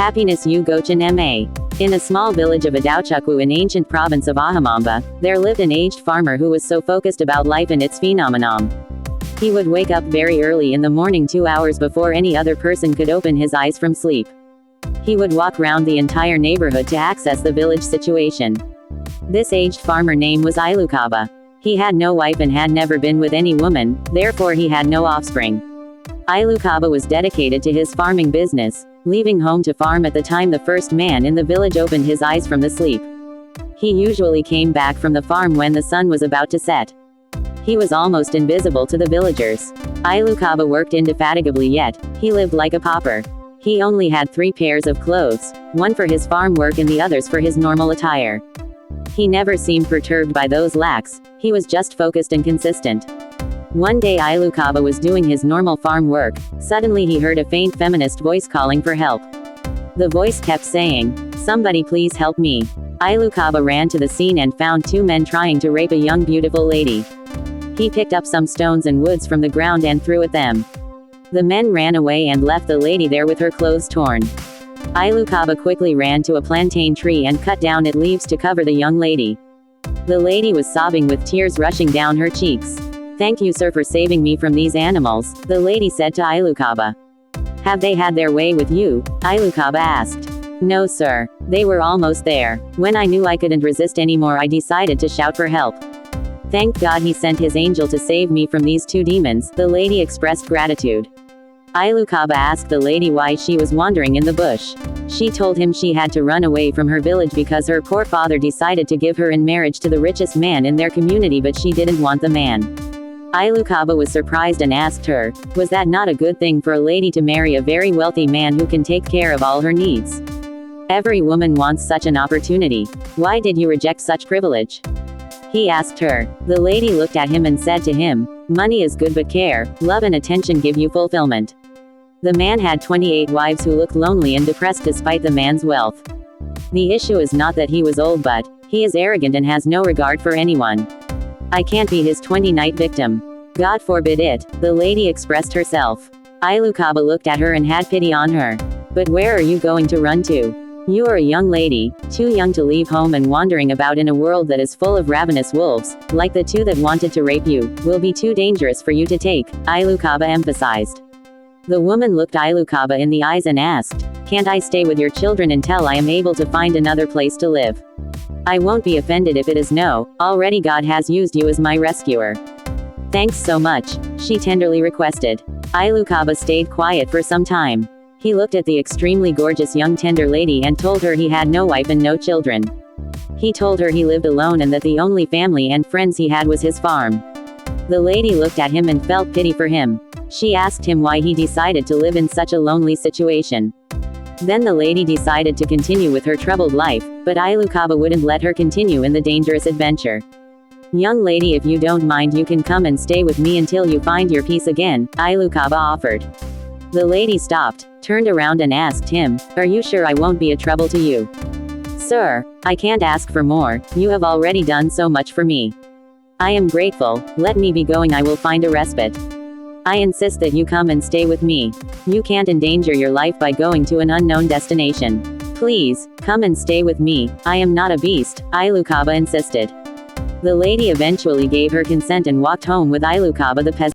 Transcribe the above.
Happiness Ugochenma. In a small village of Ugochenma in ancient province of Ugochenma, there lived an aged farmer who was so focused about life and its phenomenon. He would wake up very early in the morning 2 hours before any other person could open his eyes from sleep. He would walk round the entire neighborhood to access the village situation. This aged farmer name was Ugochenma. He had no wife and had never been with any woman, therefore he had no offspring. Ugochenma was dedicated to his farming business, leaving home to farm at the time the first man in the village opened his eyes from the sleep. He usually came back from the farm when the sun was about to set. He was almost invisible to the villagers. Ugochenma worked indefatigably, yet he lived like a pauper. He only had 3 pairs of clothes, one for his farm work and the others for his normal attire. He never seemed perturbed by those lacks, he was just focused and consistent. One day Ugochenma was doing his normal farm work. Suddenly he heard a faint feminist voice calling for help. The voice kept saying, "Somebody please help me." Ugochenma ran to the scene and found 2 men trying to rape a young beautiful lady. He picked up some stones and woods from the ground and threw at them. The men ran away and left the lady there with her clothes torn. Ugochenma quickly ran to a plantain tree and cut down its leaves to cover the young lady. The lady was sobbing with tears rushing down her cheeks. "Thank you, sir, for saving me from these animals," the lady said to Ugochenma. "Have they had their way with you?" Ugochenma asked. "No, sir. They were almost there. When I knew I couldn't resist anymore, I decided to shout for help. Thank God he sent his angel to save me from these 2 demons," the lady expressed gratitude. Ugochenma asked the lady why she was wandering in the bush. She told him she had to run away from her village because her poor father decided to give her in marriage to the richest man in their community, but she didn't want the man. Ugochenma was surprised and asked her, was that not a good thing for a lady to marry a very wealthy man who can take care of all her needs? Every woman wants such an opportunity. Why did you reject such privilege? He asked her. The lady looked at him and said to him, "Money is good, but care, love and attention give you fulfillment." The man had 28 wives who looked lonely and depressed despite the man's wealth. The issue is not that he was old, but he is arrogant and has no regard for anyone. I can't be his 20-night victim. God forbid it, the lady expressed herself. Ugochenma looked at her and had pity on her. But where are you going to run to? You are a young lady, too young to leave home, and wandering about in a world that is full of ravenous wolves, like the 2 that wanted to rape you, will be too dangerous for you to take, Ugochenma emphasized. The woman looked Ugochenma in the eyes and asked, "Can't I stay with your children until I am able to find another place to live? I won't be offended if it is no, already God has used you as my rescuer." "Thanks so much," she tenderly requested. Ugochenma stayed quiet for some time. He looked at the extremely gorgeous young tender lady and told her he had no wife and no children. He told her he lived alone and that the only family and friends he had was his farm. The lady looked at him and felt pity for him. She asked him why he decided to live in such a lonely situation. Then the lady decided to continue with her troubled life, but Ugochenma wouldn't let her continue in the dangerous adventure. "Young lady, if you don't mind, you can come and stay with me until you find your peace again," Ugochenma offered. The lady stopped, turned around and asked him, "Are you sure I won't be a trouble to you?" "Sir, I can't ask for more, you have already done so much for me. I am grateful, let me be going, I will find a respite. I insist that you come and stay with me. You can't endanger your life by going to an unknown destination. Please, come and stay with me, I am not a beast," Ugochenma insisted. The lady eventually gave her consent and walked home with Ugochenma the peasant.